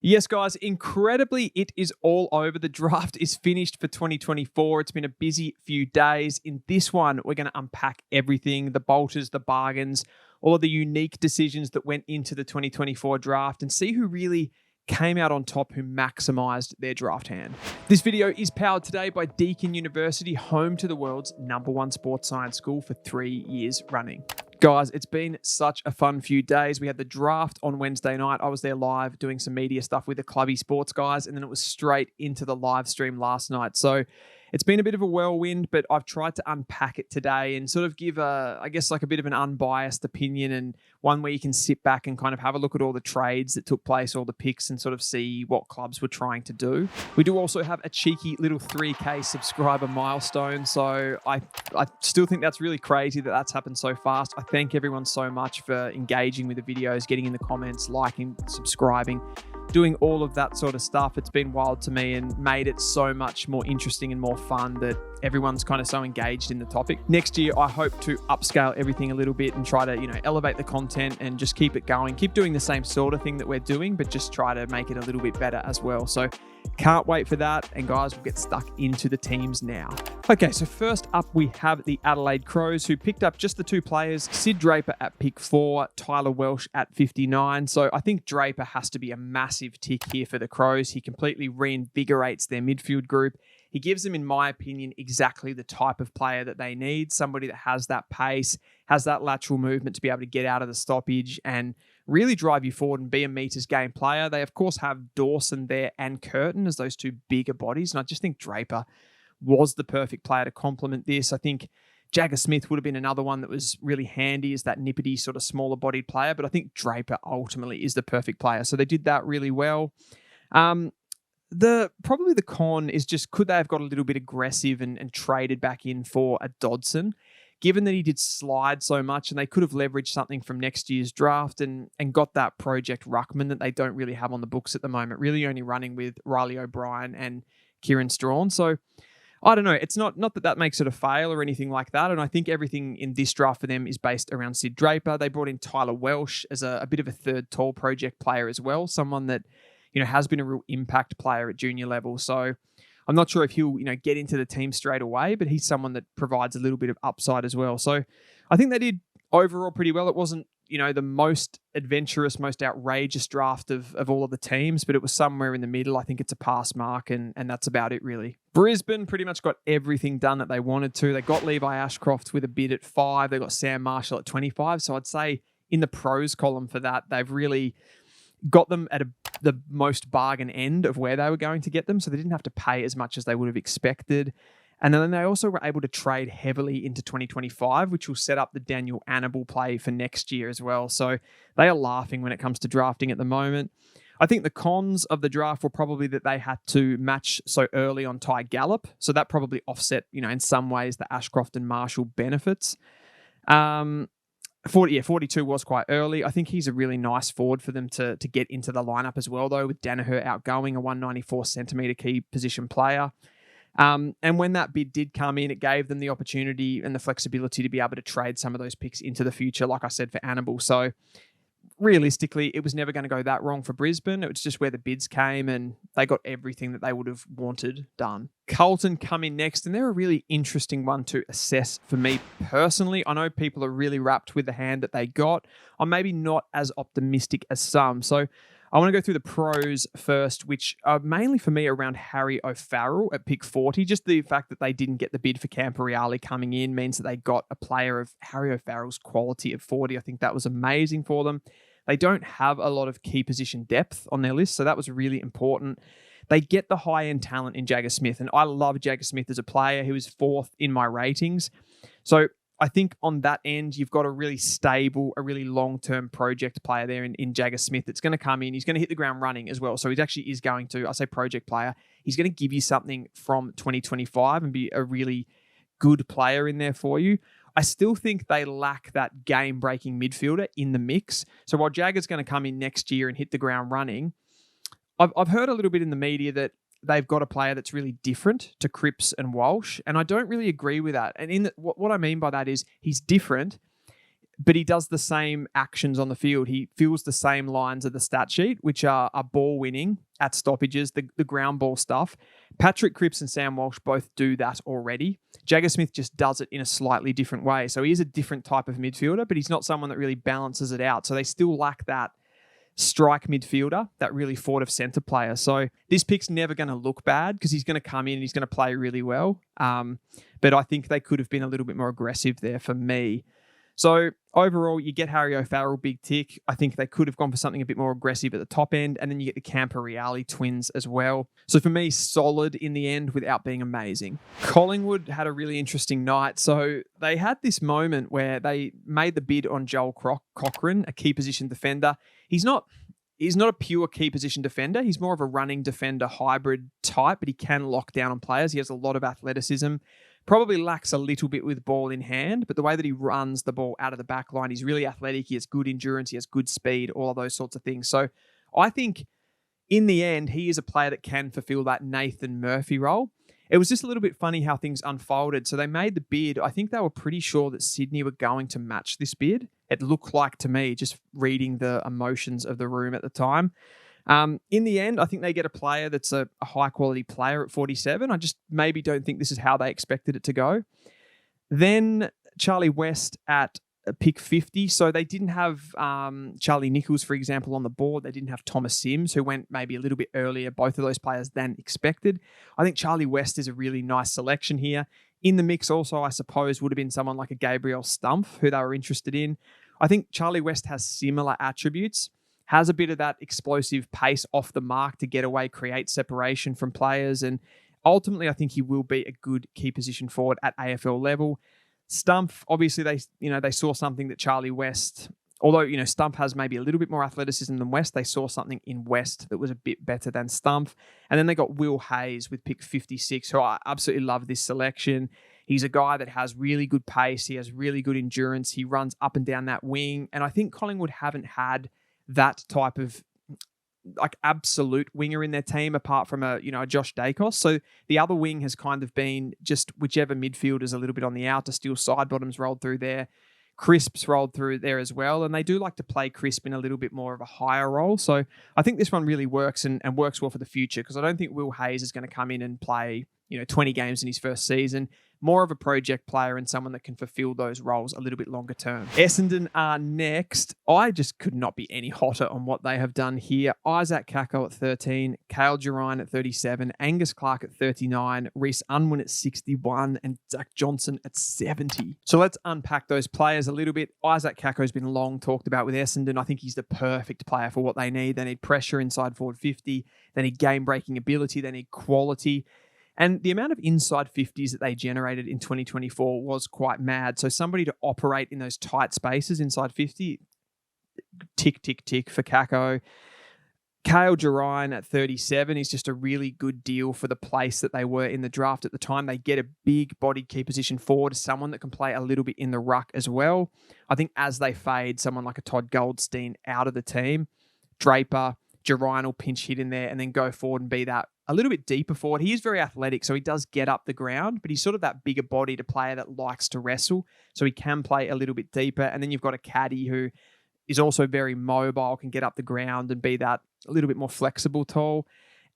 Yes, guys, incredibly, it is all over. The draft is finished for 2024. It's been a busy few days. In this one, we're going to unpack everything, the bolters, the bargains, all of the unique decisions that went into the 2024 draft and see who really came out on top, who maximized their draft hand. This video is powered today by Deakin University, home to the world's #1 sports science school for 3 years running. Guys, it's been such a fun few days. We had the draft on Wednesday night. I was there live doing some media stuff with the clubby sports guys, and then it was straight into the live stream last night. So it's been a bit of a whirlwind, but I've tried to unpack it today and sort of give a bit of an unbiased opinion, and one where you can sit back and kind of have a look at all the trades that took place, all the picks, and sort of see what clubs were trying to do. We do also have a cheeky little 3K subscriber milestone. So I still think that's really crazy that that's happened so fast. I thank everyone so much for engaging with the videos, getting in the comments, liking, subscribing, doing all of that sort of stuff. It's been wild to me and made it so much more interesting and more fun that everyone's kind of so engaged in the topic. Next year, I hope to upscale everything a little bit and try to, elevate the content and just keep it going. Keep doing the same sort of thing that we're doing, but just try to make it a little bit better as well. So can't wait for that. And guys, we'll get stuck into the teams now. Okay, so first up, we have the Adelaide Crows, who picked up just the two players, Sid Draper at pick 4, Tyler Welsh at 59. So I think Draper has to be a massive tick here for the Crows. He completely reinvigorates their midfield group. He gives them, in my opinion, exactly the type of player that they need. Somebody that has that pace, has that lateral movement to be able to get out of the stoppage and really drive you forward and be a meters game player. They, of course, have Dawson there and Curtin as those two bigger bodies. And I just think Draper was the perfect player to complement this. I think Jagger Smith would have been another one that was really handy as that nippity sort of smaller bodied player. But I think Draper ultimately is the perfect player. So they did that really well. Probably the con is just, could they have got a little bit aggressive and traded back in for a Dodson, given that he did slide so much, and they could have leveraged something from next year's draft and got that Project Ruckman that they don't really have on the books at the moment, really only running with Riley O'Brien and Kieran Strawn. So I don't know. It's not that makes it a fail or anything like that. And I think everything in this draft for them is based around Sid Draper. They brought in Tyler Welsh as a bit of a third tall project player as well, someone that has been a real impact player at junior level. So I'm not sure if he'll, get into the team straight away, but he's someone that provides a little bit of upside as well. So I think they did overall pretty well. It wasn't, the most adventurous, most outrageous draft of all of the teams, but it was somewhere in the middle. I think it's a pass mark, and that's about it, really. Brisbane pretty much got everything done that they wanted to. They got Levi Ashcroft with a bid at 5. They got Sam Marshall at 25. So I'd say in the pros column for that, they've really got them at the most bargain end of where they were going to get them. So they didn't have to pay as much as they would have expected. And then they also were able to trade heavily into 2025, which will set up the Daniel Annable play for next year as well. So they are laughing when it comes to drafting at the moment. I think the cons of the draft were probably that they had to match so early on Ty Gallop. So that probably offset, in some ways, the Ashcroft and Marshall benefits. 42 was quite early. I think he's a really nice forward for them to get into the lineup as well, though, with Danaher outgoing, a 194 centimetre key position player. And when that bid did come in, it gave them the opportunity and the flexibility to be able to trade some of those picks into the future, like I said, for Annable. So realistically, it was never going to go that wrong for Brisbane. It was just where the bids came and they got everything that they would have wanted done. Carlton come in next, and they're a really interesting one to assess for me personally. I know people are really wrapped with the hand that they got. I'm maybe not as optimistic as some. So I want to go through the pros first, which are mainly for me around Harry O'Farrell at pick 40. Just the fact that they didn't get the bid for Camporeale coming in means that they got a player of Harry O'Farrell's quality at 40. I think that was amazing for them. They don't have a lot of key position depth on their list, so that was really important. They get the high-end talent in Jagger Smith, and I love Jagger Smith as a player. He was 4th in my ratings. So I think on that end, you've got a really stable, a really long-term project player there in Jagger Smith that's going to come in. He's going to hit the ground running as well. So he actually is going to, I say project player, he's going to give you something from 2025 and be a really good player in there for you. I still think they lack that game-breaking midfielder in the mix. So while Jagger's going to come in next year and hit the ground running, I've heard a little bit in the media that they've got a player that's really different to Cripps and Walsh, and I don't really agree with that. And what I mean by that is he's different, but he does the same actions on the field. He fills the same lines of the stat sheet, which are ball winning at stoppages, the ground ball stuff. Patrick Cripps and Sam Walsh both do that already. Jagger Smith just does it in a slightly different way. So he is a different type of midfielder, but he's not someone that really balances it out. So they still lack that strike midfielder, that really forward of centre player. So this pick's never going to look bad because he's going to come in and he's going to play really well. But I think they could have been a little bit more aggressive there for me. So overall, you get Harry O'Farrell, big tick. I think they could have gone for something a bit more aggressive at the top end. And then you get the Camper-Reale twins as well. So for me, solid in the end without being amazing. Collingwood had a really interesting night. So they had this moment where they made the bid on Joel Cochran, a key position defender. He's not a pure key position defender. He's more of a running defender hybrid type, but he can lock down on players. He has a lot of athleticism. Probably lacks a little bit with ball in hand, but the way that he runs the ball out of the back line, he's really athletic. He has good endurance. He has good speed, all of those sorts of things. So I think in the end, he is a player that can fulfill that Nathan Murphy role. It was just a little bit funny how things unfolded. So they made the bid. I think they were pretty sure that Sydney were going to match this bid. It looked like to me, just reading the emotions of the room at the time. In the end, I think they get a player that's a high-quality player at 47. I just maybe don't think this is how they expected it to go. Then Charlie West at pick 50. So they didn't have Charlie Nichols, for example, on the board. They didn't have Thomas Sims, who went maybe a little bit earlier, both of those players than expected. I think Charlie West is a really nice selection here. In the mix also, I suppose, would have been someone like a Gabriel Stumpf, who they were interested in. I think Charlie West has similar attributes. Has a bit of that explosive pace off the mark to get away, create separation from players. And ultimately, I think he will be a good key position forward at AFL level. Stumpf, obviously, they saw something that Charlie West, although, Stumpf has maybe a little bit more athleticism than West, they saw something in West that was a bit better than Stumpf. And then they got Will Hayes with pick 56, who I absolutely love this selection. He's a guy that has really good pace. He has really good endurance. He runs up and down that wing. And I think Collingwood haven't had that type of like absolute winger in their team apart from a Josh Dacos. So the other wing has kind of been just whichever midfielder's a little bit on the outer, still side bottoms rolled through there. Crisps rolled through there as well. And they do like to play Crisp in a little bit more of a higher role. So I think this one really works and works well for the future because I don't think Will Hayes is going to come in and play 20 games in his first season. More of a project player and someone that can fulfill those roles a little bit longer term. Essendon are next. I just could not be any hotter on what they have done here. Isaac Kako at 13, Cale Girine at 37, Angus Clark at 39, Reece Unwin at 61, and Zach Johnson at 70. So let's unpack those players a little bit. Isaac Kako has been long talked about with Essendon. I think he's the perfect player for what they need. They need pressure inside forward 50. They need game-breaking ability. They need quality. And the amount of inside 50s that they generated in 2024 was quite mad. So somebody to operate in those tight spaces inside 50, tick, tick, tick for Kako. Cale Girine at 37 is just a really good deal for the place that they were in the draft at the time. They get a big body key position forward, someone that can play a little bit in the ruck as well. I think as they fade, someone like a Todd Goldstein out of the team, Draper, Girine will pinch hit in there and then go forward and be that a little bit deeper forward. He is very athletic, so he does get up the ground, but he's sort of that bigger bodied player that likes to wrestle, so he can play a little bit deeper. And then you've got a caddy who is also very mobile, can get up the ground and be that a little bit more flexible tall.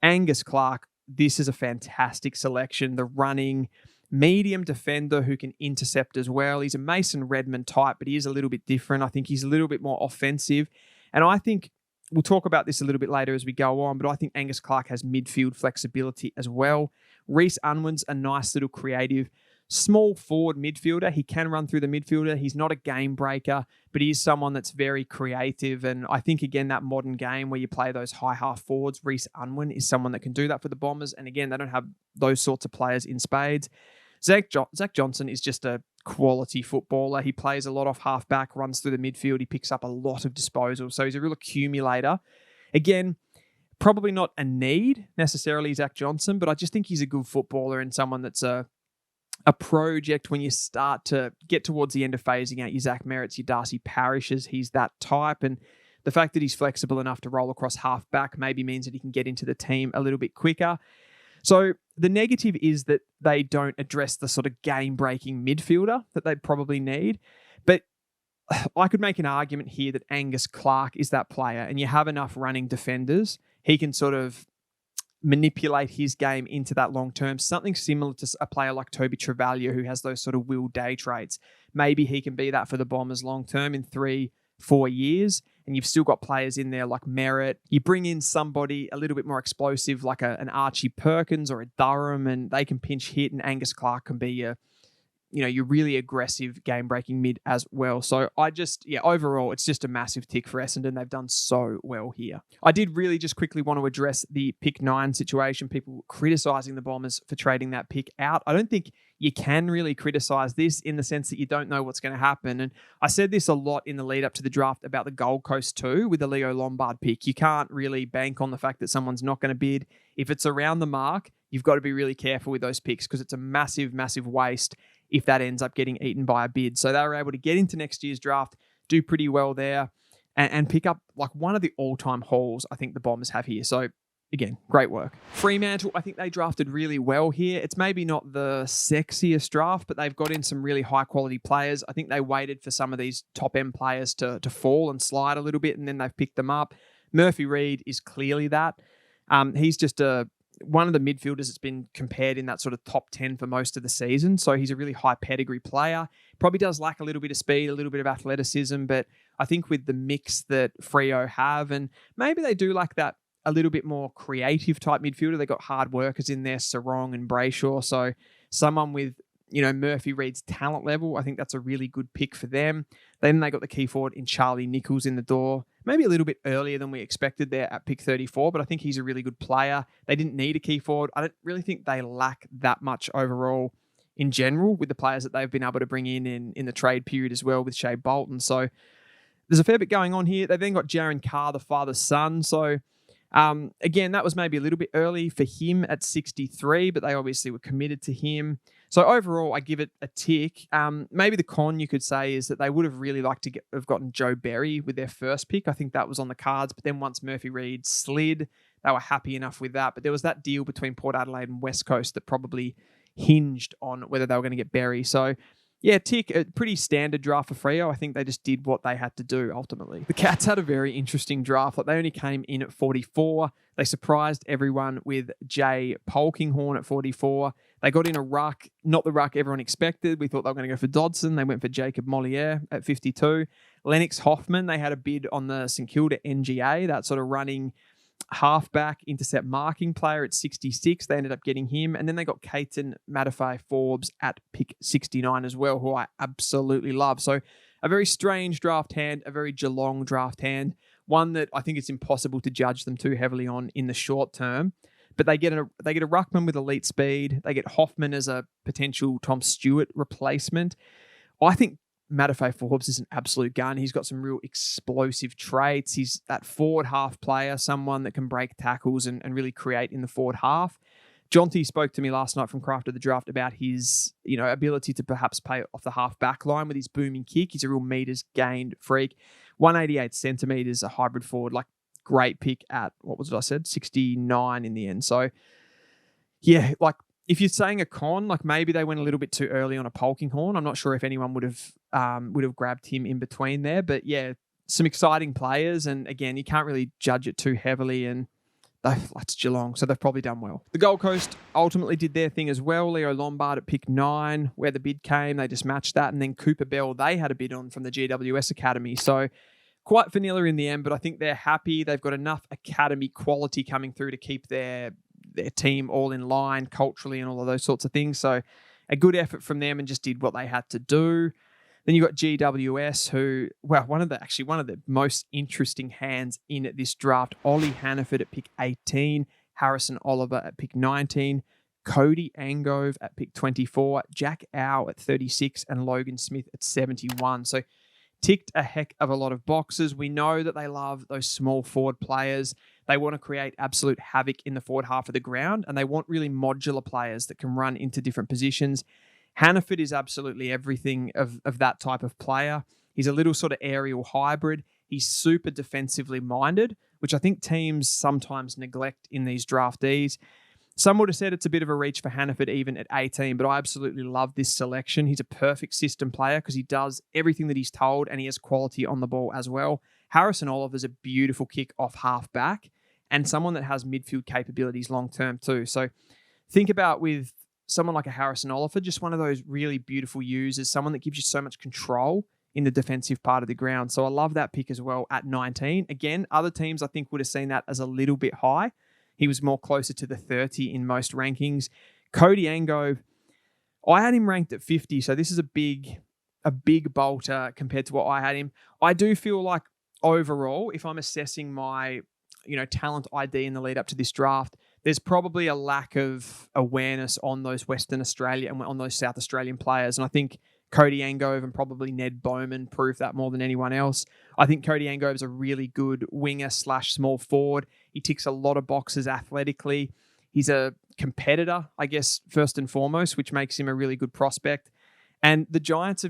Angus Clark, this is a fantastic selection. The running medium defender who can intercept as well. He's a Mason Redmond type, but he is a little bit different. I think he's a little bit more offensive. And I think we'll talk about this a little bit later as we go on, but I think Angus Clark has midfield flexibility as well. Reece Unwin's a nice little creative, small forward midfielder. He can run through the midfielder. He's not a game breaker, but he is someone that's very creative. And I think, again, that modern game where you play those high half forwards, Reece Unwin is someone that can do that for the Bombers. And again, they don't have those sorts of players in spades. Zach Johnson is just a quality footballer. He plays a lot off half-back, runs through the midfield. He picks up a lot of disposals. So he's a real accumulator. Again, probably not a need necessarily, Zach Johnson, but I just think he's a good footballer and someone that's a project when you start to get towards the end of phasing out your Zach Merritts, your Darcy Parishes. He's that type. And the fact that he's flexible enough to roll across half-back maybe means that he can get into the team a little bit quicker. So the negative is that they don't address the sort of game-breaking midfielder that they probably need. But I could make an argument here that Angus Clark is that player, and you have enough running defenders. He can sort of manipulate his game into that long term, something similar to a player like Toby Travalia, who has those sort of Will Day traits. Maybe he can be that for the Bombers long term in 3-4 years. And you've still got players in there like Merritt. You bring in somebody a little bit more explosive like an Archie Perkins or a Durham, and they can pinch hit, and Angus Clark can be your really aggressive game-breaking mid as well. So overall, it's just a massive tick for Essendon. They've done so well here. I did really just quickly want to address the pick 9 situation, people criticising the Bombers for trading that pick out. I don't think you can really criticise this in the sense that you don't know what's going to happen. And I said this a lot in the lead up to the draft about the Gold Coast too with the Leo Lombard pick. You can't really bank on the fact that someone's not going to bid. If it's around the mark, you've got to be really careful with those picks because it's a massive, massive waste if that ends up getting eaten by a bid. So they were able to get into next year's draft, do pretty well there, and pick up like one of the all-time hauls I think the Bombers have here. So again, great work. Fremantle, I think they drafted really well here. It's maybe not the sexiest draft, but they've got in some really high-quality players. I think they waited for some of these top-end players to fall and slide a little bit, and then they've picked them up. Murphy Reid is clearly that. He's just one of the midfielders that's been compared in that sort of top 10 for most of the season. So he's a really high pedigree player. Probably does lack a little bit of speed, a little bit of athleticism, but I think with the mix that Freo have, and maybe they do like that a little bit more creative type midfielder. They got hard workers in there, Sarong and Brayshaw. So someone with, Murphy Reid's talent level, I think that's a really good pick for them. Then they got the key forward in Charlie Nichols in the door. Maybe a little bit earlier than we expected there at pick 34, but I think he's a really good player. They didn't need a key forward. I don't really think they lack that much overall in general with the players that they've been able to bring in the trade period as well with Shea Bolton. So there's a fair bit going on here. They've then got Jaron Carr, the father's son. So again, that was maybe a little bit early for him at 63, but they obviously were committed to him. So overall, I give it a tick. Maybe the con you could say is that they would have really liked to have gotten Joe Berry with their first pick. I think that was on the cards. But then once Murphy Reid slid, they were happy enough with that. But there was that deal between Port Adelaide and West Coast that probably hinged on whether they were going to get Berry. So yeah, tick, a pretty standard draft for Freo. I think they just did what they had to do ultimately. The Cats had a very interesting draft. Like they only came in at 44. They surprised everyone with Jay Polkinghorne at 44. They got in a ruck, not the ruck everyone expected. We thought they were going to go for Dodson. They went for Jacob Moliere at 52. Lennox Hoffman, they had a bid on the St Kilda NGA, that sort of running halfback intercept marking player at 66. They ended up getting him. And then they got Caton Matafai-Forbes at pick 69 as well, who I absolutely love. So a very strange draft hand, a very Geelong draft hand, one that I think it's impossible to judge them too heavily on in the short term. But they get a ruckman with elite speed. They get Hoffman as a potential Tom Stewart replacement. I think Matafai-Forbes is an absolute gun. He's got some real explosive traits. He's that forward half player, someone that can break tackles and really create in the forward half. Jonty spoke to me last night from Craft of the Draft about his ability to perhaps play off the half back line with his booming kick. He's a real meters gained freak. 188 centimeters, a hybrid forward, like great pick at, 69 in the end. So yeah, like if you're saying a con, like maybe they went a little bit too early on a Polkinghorne. I'm not sure if anyone would have grabbed him in between there, but yeah, some exciting players. And again, you can't really judge it too heavily, and that's Geelong, so they've probably done well. The Gold Coast ultimately did their thing as well. Leo Lombard at pick 9, where the bid came, they just matched that. And then Cooper Bell, they had a bid on from the GWS Academy. So quite vanilla in the end, but I think they're happy. They've got enough academy quality coming through to keep their team all in line culturally and all of those sorts of things. So a good effort from them and just did what they had to do. Then you got GWS, who, one of the most interesting hands in this draft. Ollie Hannaford at pick 18, Harrison Oliver at pick 19, Cody Angove at pick 24, Jack Au at 36, and Logan Smith at 71. So ticked a heck of a lot of boxes. We know that they love those small forward players. They want to create absolute havoc in the forward half of the ground, and they want really modular players that can run into different positions. Hannaford is absolutely everything of that type of player. He's a little sort of aerial hybrid. He's super defensively minded, which I think teams sometimes neglect in these draftees. Some would have said it's a bit of a reach for Hannaford even at 18, but I absolutely love this selection. He's a perfect system player because he does everything that he's told and he has quality on the ball as well. Harrison-Oliver's a beautiful kick off half back and someone that has midfield capabilities long term too. So think about with someone like a Harrison-Oliver, just one of those really beautiful users, someone that gives you so much control in the defensive part of the ground. So I love that pick as well at 19. Again, other teams I think would have seen that as a little bit high. He was more closer to the 30 in most rankings. Cody Ango, I had him ranked at 50, so this is a big bolter compared to what I had him. I do feel like overall, if I'm assessing my talent ID in the lead up to this draft, there's probably a lack of awareness on those Western Australia and on those South Australian players. And I think Cody Angove and probably Ned Bowman prove that more than anyone else. I think Cody Angove is a really good winger / small forward. He ticks a lot of boxes athletically. He's a competitor, I guess, first and foremost, which makes him a really good prospect. And the Giants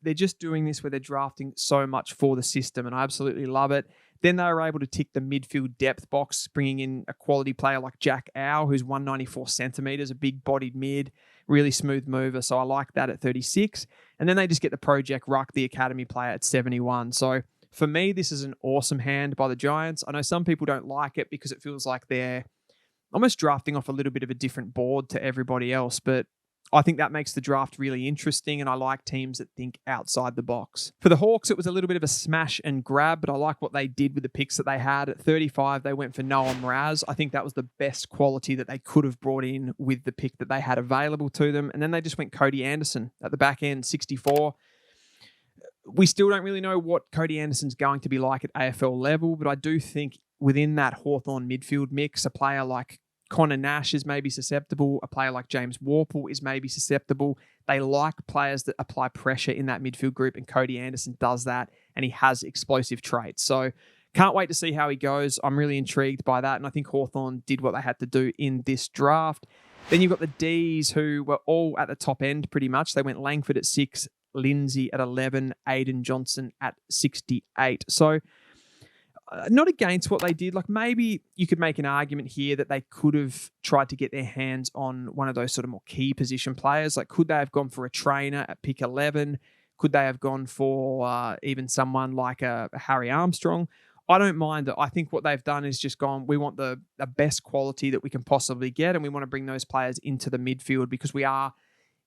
they're just doing this where they're drafting so much for the system, and I absolutely love it. Then they were able to tick the midfield depth box, bringing in a quality player like Jack Ow, who's 194 centimetres, a big-bodied mid, really smooth mover. So I like that at 36. And then they just get the Project Ruck, the academy player, at 71. So for me, this is an awesome hand by the Giants. I know some people don't like it because it feels like they're almost drafting off a little bit of a different board to everybody else, but I think that makes the draft really interesting, and I like teams that think outside the box. For the Hawks, it was a little bit of a smash and grab, but I like what they did with the picks that they had. At 35, they went for Noah Mraz. I think that was the best quality that they could have brought in with the pick that they had available to them. And then they just went Cody Anderson at the back end, 64. We still don't really know what Cody Anderson's going to be like at AFL level, but I do think within that Hawthorn midfield mix, a player like Connor Nash is maybe susceptible. A player like James Warple is maybe susceptible. They like players that apply pressure in that midfield group, and Cody Anderson does that, and he has explosive traits. So can't wait to see how he goes. I'm really intrigued by that, and I think Hawthorn did what they had to do in this draft. Then you've got the Ds, who were all at the top end pretty much. They went Langford at 6, Lindsay at 11, Aiden Johnson at 68. So not against what they did. Like maybe you could make an argument here that they could have tried to get their hands on one of those sort of more key position players. Like could they have gone for a trainer at pick 11? Could they have gone for even someone like a Harry Armstrong? I don't mind it. I think what they've done is just gone, we want the best quality that we can possibly get, and we want to bring those players into the midfield because we are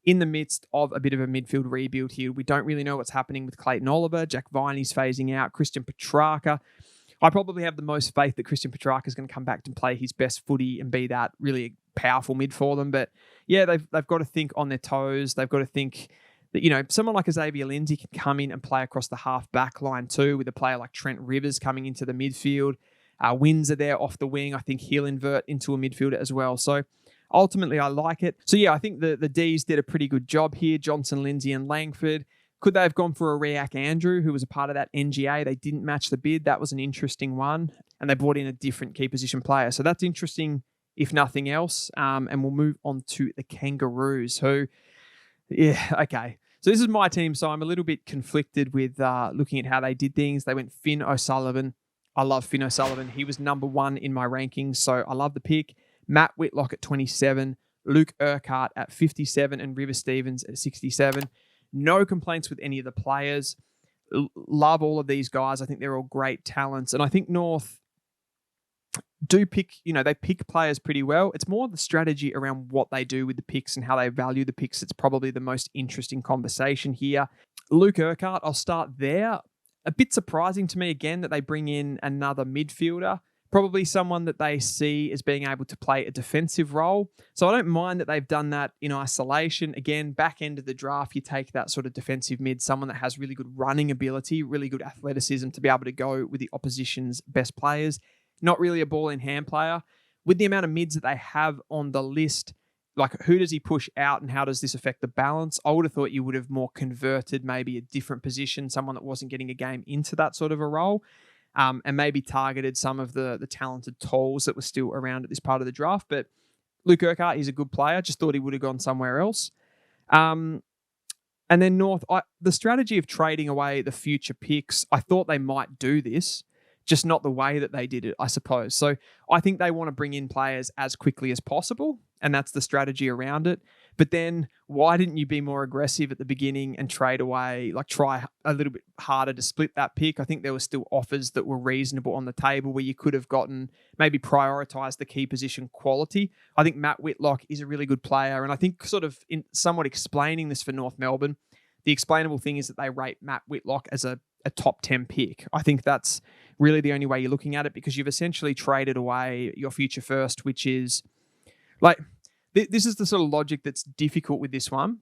in the midst of a bit of a midfield rebuild here. We don't really know what's happening with Clayton Oliver. Jack Viney's phasing out. Christian Petrarca. I probably have the most faith that Christian Petrarca is going to come back and play his best footy and be that really powerful mid for them. But yeah, they've got to think on their toes. They've got to think that, someone like Xavier Lindsay can come in and play across the half back line too, with a player like Trent Rivers coming into the midfield. Windsor there off the wing. I think he'll invert into a midfielder as well. So ultimately, I like it. So yeah, I think the Ds did a pretty good job here. Johnson, Lindsay and Langford. Could they have gone for a Riak Andrew, who was a part of that NGA? They didn't match the bid. That was an interesting one. And they brought in a different key position player. So that's interesting, if nothing else. And we'll move on to the Kangaroos, who, yeah, okay. So this is my team. So I'm a little bit conflicted with looking at how they did things. They went Finno'sullivan. I love Finno'sullivan. He was number 1 in my rankings. So I love the pick. Matt Whitlock at 27. Luke Urquhart at 57. And River Stevens at 67. No complaints with any of the players. Love all of these guys. I think they're all great talents. And I think North do pick, they pick players pretty well. It's more the strategy around what they do with the picks and how they value the picks. It's probably the most interesting conversation here. Luke Urquhart, I'll start there. A bit surprising to me again that they bring in another midfielder. Probably someone that they see as being able to play a defensive role. So I don't mind that they've done that in isolation. Again, back end of the draft, you take that sort of defensive mid, someone that has really good running ability, really good athleticism to be able to go with the opposition's best players. Not really a ball in hand player. With the amount of mids that they have on the list, like who does he push out and how does this affect the balance? I would have thought you would have more converted maybe a different position, someone that wasn't getting a game into that sort of a role. And maybe targeted some of the talented tools that were still around at this part of the draft. But Luke Urquhart, he's a good player. Just thought he would have gone somewhere else. And then North, the strategy of trading away the future picks, I thought they might do this just not the way that they did it, I suppose. So I think they want to bring in players as quickly as possible, and that's the strategy around it. But then why didn't you be more aggressive at the beginning and trade away, like try a little bit harder to split that pick? I think there were still offers that were reasonable on the table where you could have gotten, maybe prioritized the key position quality. I think Matt Whitlock is a really good player. And I think sort of in somewhat explaining this for North Melbourne, the explainable thing is that they rate Matt Whitlock as a top 10 pick. I think that's really the only way you're looking at it, because you've essentially traded away your future first, which is like, this is the sort of logic that's difficult with this one.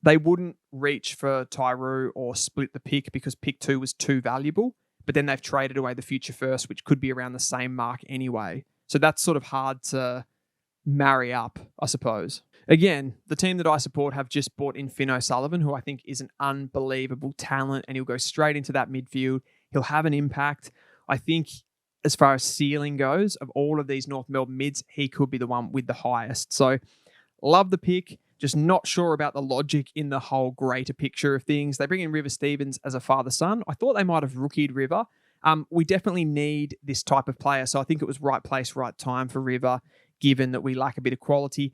They wouldn't reach for Tyroo or split the pick because pick 2 was too valuable, but then they've traded away the future first, which could be around the same mark anyway. So that's sort of hard to marry up, I suppose. Again, the team that I support have just bought in Finno'sullivan, who I think is an unbelievable talent, and he'll go straight into that midfield. He'll have an impact. I think as far as ceiling goes, of all of these North Melbourne mids, he could be the one with the highest. So love the pick, just not sure about the logic in the whole greater picture of things. They bring in River Stevens as a father-son. I thought they might have rookied River. We definitely need this type of player, so I think it was right place, right time for River, given that we lack a bit of quality.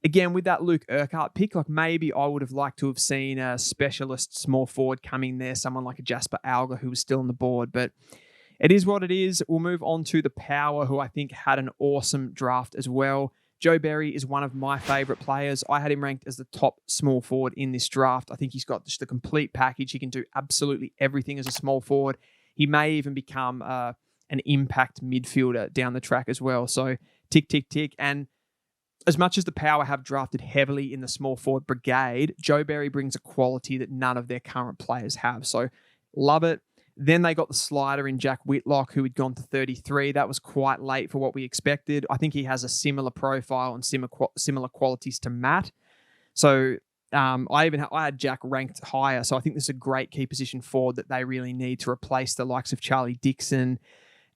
Again, with that Luke Urquhart pick, like maybe I would have liked to have seen a specialist small forward coming there, someone like a Jasper Alga who was still on the board, but it is what it is. We'll move on to the Power, who I think had an awesome draft as well. Joe Berry is one of my favourite players. I had him ranked as the top small forward in this draft. I think he's got just the complete package. He can do absolutely everything as a small forward. He may even become an impact midfielder down the track as well. So tick, tick, tick. And as much as the Power have drafted heavily in the small forward brigade, Joe Berry brings a quality that none of their current players have. So love it. Then they got the slider in Jack Whitlock, who had gone to 33. That was quite late for what we expected. I think he has a similar profile and similar qualities to Matt. So I had Jack ranked higher. So I think this is a great key position forward that they really need to replace the likes of Charlie Dixon.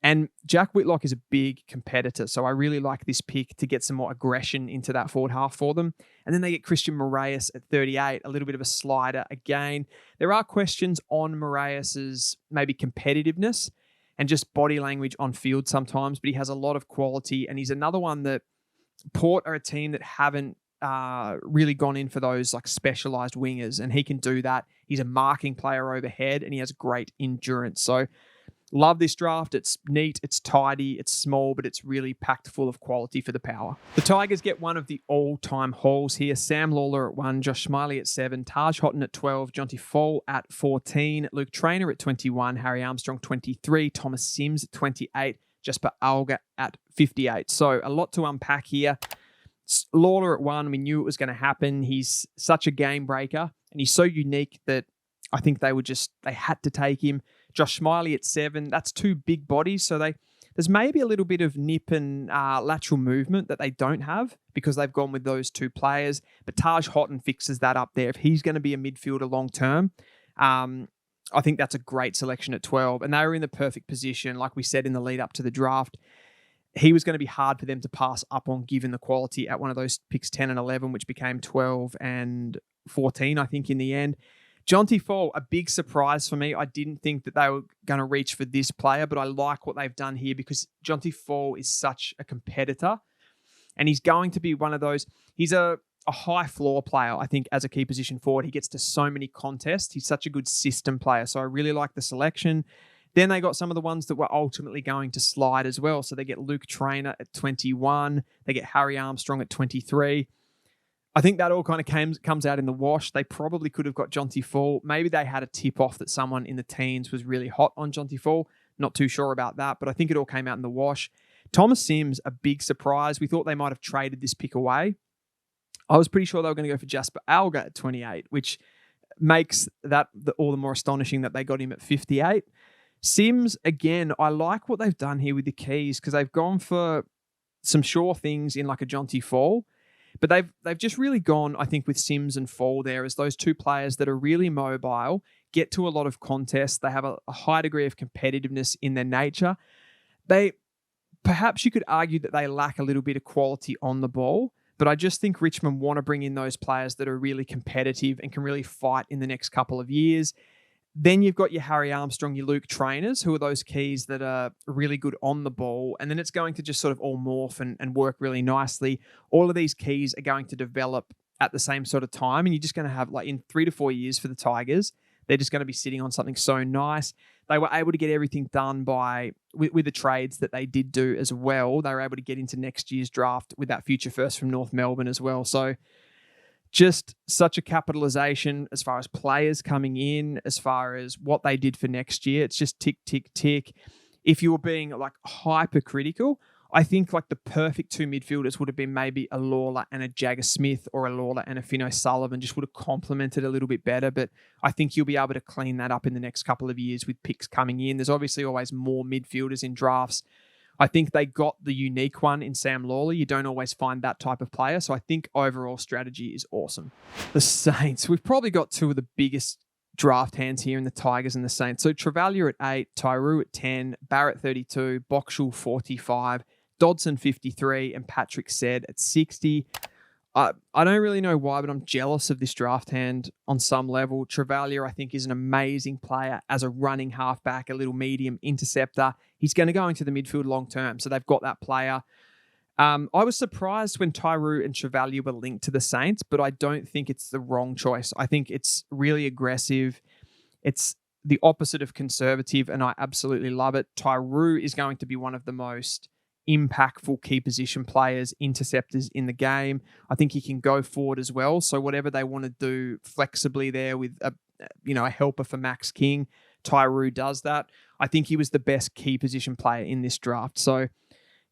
And Jack Whitlock is a big competitor, so I really like this pick to get some more aggression into that forward half for them. And then they get Christian Moraes at 38, a little bit of a slider again. There are questions on Moraes's maybe competitiveness and just body language on field sometimes, but he has a lot of quality, and he's another one that Port are a team that haven't really gone in for those like specialised wingers, and he can do that. He's a marking player overhead, and he has great endurance. So love this draft. It's neat, it's tidy, it's small, but it's really packed full of quality for the Power. The Tigers get one of the all-time hauls here. Sam Lawler at 1, Josh Smiley at 7, Taj Houghton at 12, Jonty Fall at 14, Luke Traynor at 21, Harry Armstrong 23, Thomas Sims at 28, Jasper Alga at 58. So a lot to unpack here. Lawler at 1, we knew it was going to happen. He's such a game breaker, and he's so unique that I think they had to take him. Josh Smiley at 7, that's 2 big bodies. So there's maybe a little bit of nip and lateral movement that they don't have because they've gone with those 2 players. But Taj Houghton fixes that up there. If he's going to be a midfielder long term, I think that's a great selection at 12. And they were in the perfect position, like we said in the lead up to the draft. He was going to be hard for them to pass up on given the quality at one of those picks 10 and 11, which became 12 and 14, I think, in the end. Jonty Fall, a big surprise for me. I didn't think that they were going to reach for this player, but I like what they've done here because Jonty Fall is such a competitor, and he's going to be one of those. He's a high floor player, I think, as a key position forward. He gets to so many contests. He's such a good system player, so I really like the selection. Then they got some of the ones that were ultimately going to slide as well. So they get Luke Traynor at 21. They get Harry Armstrong at 23. I think that all kind of comes out in the wash. They probably could have got Jonty Fall. Maybe they had a tip-off that someone in the teens was really hot on Jonty Fall. Not too sure about that, but I think it all came out in the wash. Thomas Sims, a big surprise. We thought they might have traded this pick away. I was pretty sure they were going to go for Jasper Alga at 28, which makes that all the more astonishing that they got him at 58. Sims, again, I like what they've done here with the keys because they've gone for some sure things in like a Jonty Fall. But they've just really gone, I think, with Sims and Fall there as those 2 players that are really mobile, get to a lot of contests. They have a high degree of competitiveness in their nature. Perhaps you could argue that they lack a little bit of quality on the ball, but I just think Richmond want to bring in those players that are really competitive and can really fight in the next couple of years. Then you've got your Harry Armstrong, your Luke Trainers, who are those keys that are really good on the ball. And then it's going to just sort of all morph and work really nicely. All of these keys are going to develop at the same sort of time. And you're just going to have, like, in 3 to 4 years for the Tigers, they're just going to be sitting on something so nice. They were able to get everything done with the trades that they did do as well. They were able to get into next year's draft with that future first from North Melbourne as well. So just such a capitalization as far as players coming in, as far as what they did for next year. It's just tick, tick, tick. If you were being like hypercritical, I think like the perfect two midfielders would have been maybe a Lawler and a Jagger Smith, or a Lawler and a Finno'Sullivan, just would have complemented a little bit better. But I think you'll be able to clean that up in the next couple of years with picks coming in. There's obviously always more midfielders in drafts. I think they got the unique one in Sam Lawler. You don't always find that type of player. So I think overall strategy is awesome. The Saints, we've probably got two of the biggest draft hands here in the Tigers and the Saints. So Travalia at 8, Tyroo at 10, Barrett 32, Boxall 45, Dodson 53, and Patrick Said at 60. I don't really know why, but I'm jealous of this draft hand on some level. Travalia, I think, is an amazing player as a running halfback, a little medium interceptor. He's going to go into the midfield long term, so they've got that player. I was surprised when Tyroo and Travalia were linked to the Saints, but I don't think it's the wrong choice. I think it's really aggressive. It's the opposite of conservative, and I absolutely love it. Tyroo is going to be one of the most impactful key position players, interceptors in the game. I think he can go forward as well. So whatever they want to do flexibly there with a helper for Max King, Tyroo does that. I think he was the best key position player in this draft. So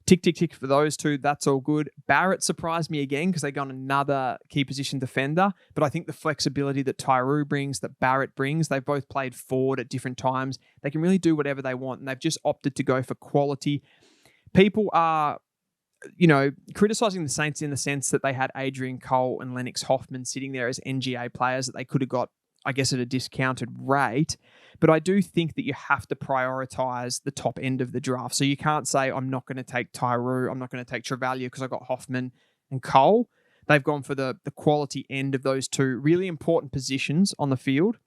tick, tick, tick for those two. That's all good. Barrett surprised me again because they got another key position defender. But I think the flexibility that Tyroo brings, that Barrett brings, they've both played forward at different times. They can really do whatever they want. And they've just opted to go for quality. People are, criticizing the Saints in the sense that they had Adrian Cole and Lennox Hoffman sitting there as NGA players that they could have got, I guess, at a discounted rate. But I do think that you have to prioritize the top end of the draft. So you can't say, I'm not going to take Tyroo, I'm not going to take Travalia because I got Hoffman and Cole. They've gone for the quality end of those two really important positions on the field,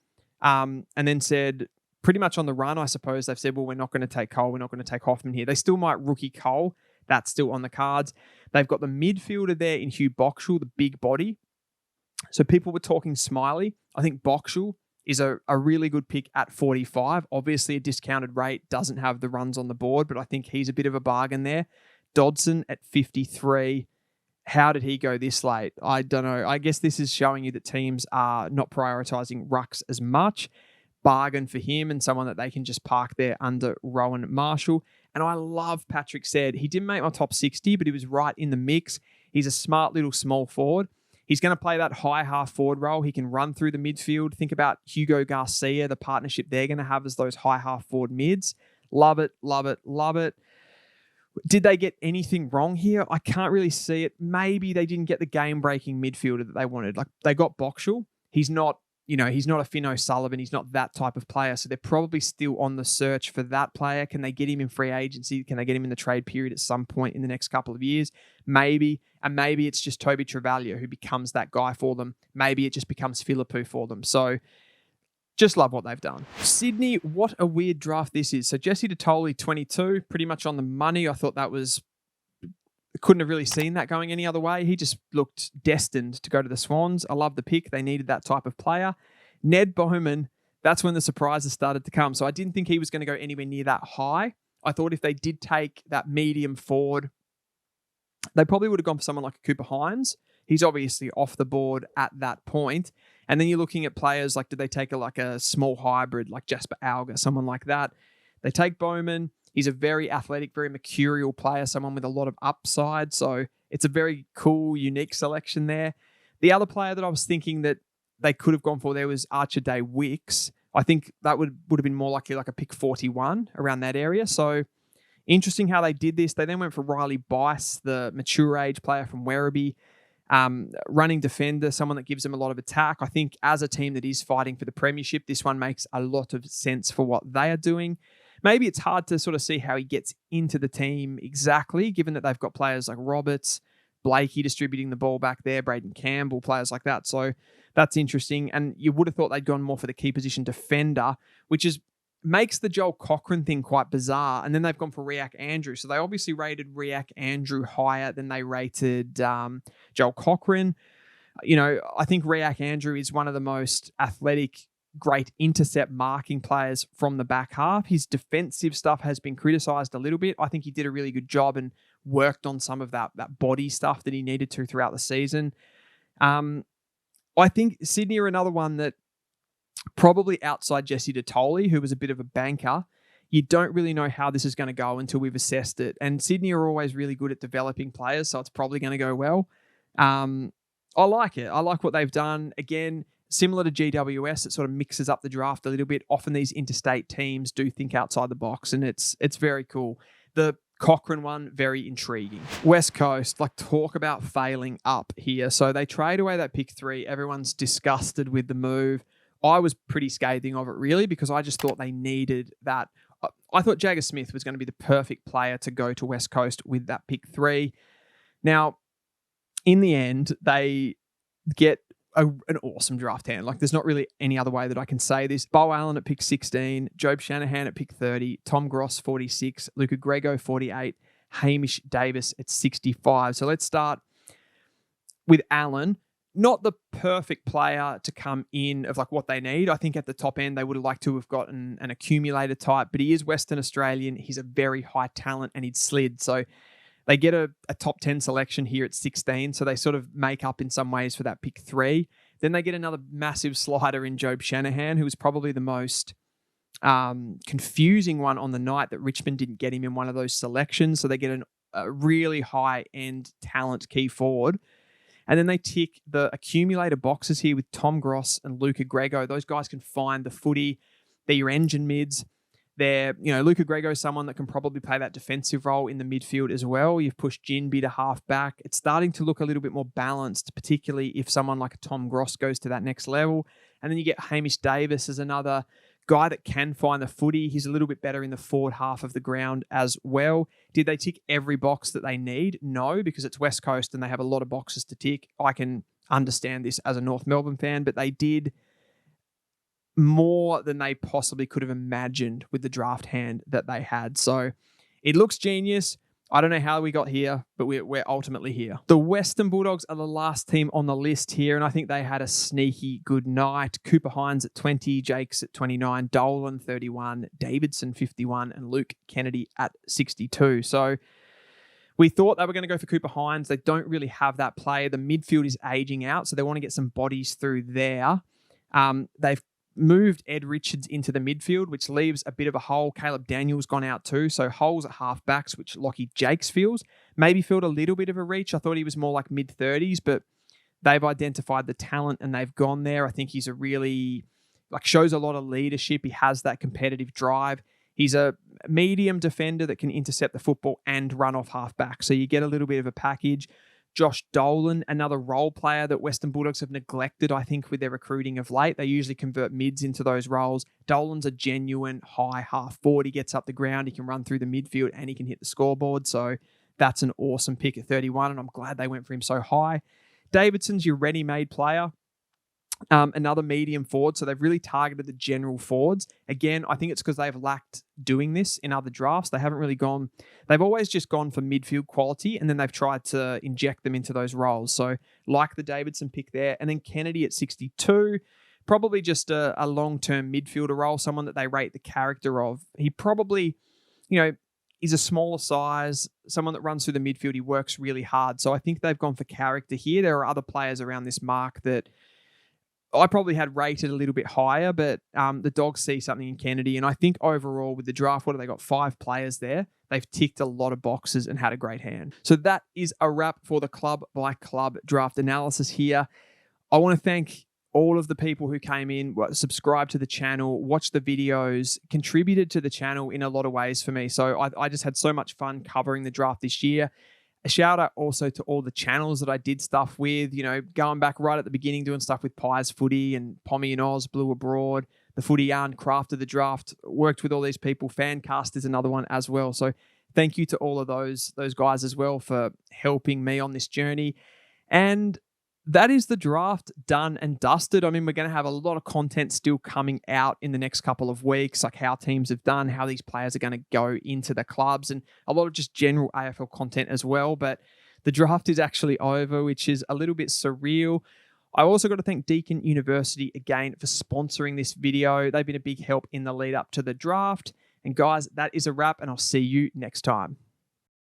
and then said, pretty much on the run, I suppose, they've said, well, we're not going to take Cole, we're not going to take Hoffman here. They still might rookie Cole. That's still on the cards. They've got the midfielder there in Hugh Boxall, the big body. So people were talking Smiley. I think Boxall is a really good pick at 45. Obviously, a discounted rate, doesn't have the runs on the board, but I think he's a bit of a bargain there. Dodson at 53. How did he go this late? I don't know. I guess this is showing you that teams are not prioritizing rucks as much. Bargain for him and someone that they can just park there under Rowan Marshall. And I love Patrick Said. He didn't make my top 60, but he was right in the mix. He's a smart little small forward. He's going to play that high half forward role. He can run through the midfield. Think about Hugo Garcia, the partnership they're going to have as those high half forward mids. Love it, love it, love it. Did they get anything wrong here? I can't really see it. Maybe they didn't get the game-breaking midfielder that they wanted. Like, they got Boxall. He's not a Finno'Sullivan. He's not that type of player. So they're probably still on the search for that player. Can they get him in free agency? Can they get him in the trade period at some point in the next couple of years? Maybe. And maybe it's just Toby Travalia who becomes that guy for them. Maybe it just becomes Philippou for them. So just love what they've done. Sydney, what a weird draft this is. So Jesse Detoli, 22, pretty much on the money. I thought that was... Couldn't have really seen that going any other way. He just looked destined to go to the Swans. I love the pick. They needed that type of player. Ned Bowman, that's when the surprises started to come. So I didn't think he was going to go anywhere near that high. I thought if they did take that medium forward, they probably would have gone for someone like a Cooper Hines. He's obviously off the board at that point. And then you're looking at players like, did they take a small hybrid like Jasper Alga, someone like that? They take Bowman. He's a very athletic, very mercurial player, someone with a lot of upside. So it's a very cool, unique selection there. The other player that I was thinking that they could have gone for there was Archer Day Wicks. I think that would have been more likely like a pick 41 around that area. So interesting how they did this. They then went for Riley Bice, the mature age player from Werribee. Running defender, someone that gives them a lot of attack. I think as a team that is fighting for the premiership, this one makes a lot of sense for what they are doing. Maybe it's hard to sort of see how he gets into the team exactly, given that they've got players like Roberts, Blakey distributing the ball back there, Braden Campbell, players like that. So that's interesting. And you would have thought they'd gone more for the key position defender, which makes the Joel Cochran thing quite bizarre. And then they've gone for Riak Andrew. So they obviously rated Riak Andrew higher than they rated Joel Cochran. I think Riak Andrew is one of the most athletic, great intercept marking players from the back half. His defensive stuff has been criticised a little bit. I think he did a really good job and worked on some of that body stuff that he needed to throughout the season. I think Sydney are another one that probably outside Jesse Detoli, who was a bit of a banker, you don't really know how this is going to go until we've assessed it. And Sydney are always really good at developing players, so it's probably going to go well. I like it. I like what they've done. Again, similar to GWS, it sort of mixes up the draft a little bit. Often these interstate teams do think outside the box, and it's very cool. The Cochrane one, very intriguing. West Coast, talk about failing up here. So they trade away that pick 3. Everyone's disgusted with the move. I was pretty scathing of it, really, because I just thought they needed that. I thought Jagger Smith was going to be the perfect player to go to West Coast with that pick 3. Now, in the end, they get an awesome draft hand. There's not really any other way that I can say this. Bo Allen at pick 16, Jobe Shanahan at pick 30, Tom Gross 46, Luca Grego 48, Hamish Davis at 65. So let's start with Allen. Not the perfect player to come in of what they need. I think at the top end, they would have liked to have gotten an accumulator type, but he is Western Australian. He's a very high talent and he'd slid. So they get a top 10 selection here at 16, so they sort of make up in some ways for that pick 3. Then they get another massive slider in Jobe Shanahan, who was probably the most confusing one on the night that Richmond didn't get him in one of those selections. So they get a really high-end talent key forward. And then they tick the accumulator boxes here with Tom Gross and Luca Grego. Those guys can find the footy. They're your engine mids. Luca Grego is someone that can probably play that defensive role in the midfield as well. You've pushed Ginby to half back. It's starting to look a little bit more balanced, particularly if someone like a Tom Gross goes to that next level. And then you get Hamish Davis as another guy that can find the footy. He's a little bit better in the forward half of the ground as well. Did they tick every box that they need? No, because it's West Coast and they have a lot of boxes to tick. I can understand this as a North Melbourne fan, but they did more than they possibly could have imagined with the draft hand that they had. So it looks genius. I don't know how we got here, but we're ultimately here. The Western Bulldogs are the last team on the list here, and I think they had a sneaky good night. Cooper Hines at 20, Jakes at 29, Dolan 31, Davidson 51, and Luke Kennedy at 62. So we thought they were going to go for Cooper Hines. They don't really have that player. The midfield is aging out, so they want to get some bodies through there. They've moved Ed Richards into the midfield, which leaves a bit of a hole. Caleb Daniels gone out too, so holes at halfbacks, which Lockie Jakes feels. Maybe filled a little bit of a reach. I thought he was more like mid-30s, but they've identified the talent and they've gone there. I think he's a really, shows a lot of leadership. He has that competitive drive. He's a medium defender that can intercept the football and run off halfback, so you get a little bit of a package. Josh Dolan, another role player that Western Bulldogs have neglected, I think, with their recruiting of late. They usually convert mids into those roles. Dolan's a genuine high half forward. He gets up the ground, he can run through the midfield, and he can hit the scoreboard. So that's an awesome pick at 31, and I'm glad they went for him so high. Davidson's your ready-made player. Another medium forward, so they've really targeted the general forwards. Again, I think it's because they've lacked doing this in other drafts. They haven't really gone, they've always just gone for midfield quality, and then they've tried to inject them into those roles. So like the Davidson pick there, and then Kennedy at 62, probably just a long-term midfielder role, someone that they rate the character of. He probably, he's a smaller size, someone that runs through the midfield. He works really hard. So I think they've gone for character here. There are other players around this mark that I probably had rated a little bit higher, but the Dogs see something in Kennedy. And I think overall with the draft, what have they got? 5 players there. They've ticked a lot of boxes and had a great hand. So that is a wrap for the club by club draft analysis here. I want to thank all of the people who came in, subscribed to the channel, watched the videos, contributed to the channel in a lot of ways for me. So I just had so much fun covering the draft this year. A shout out also to all the channels that I did stuff with, going back right at the beginning, doing stuff with Pies Footy and Pommy and Oz, Blue Abroad, the Footy Yarn, Crafted the Draft, worked with all these people. Fancast is another one as well. So thank you to all of those guys as well for helping me on this journey. And that is the draft done and dusted. I mean, we're going to have a lot of content still coming out in the next couple of weeks, like how teams have done, how these players are going to go into the clubs, and a lot of just general AFL content as well. But the draft is actually over, which is a little bit surreal. I also got to thank Deakin University again for sponsoring this video. They've been a big help in the lead up to the draft. And guys, that is a wrap, and I'll see you next time.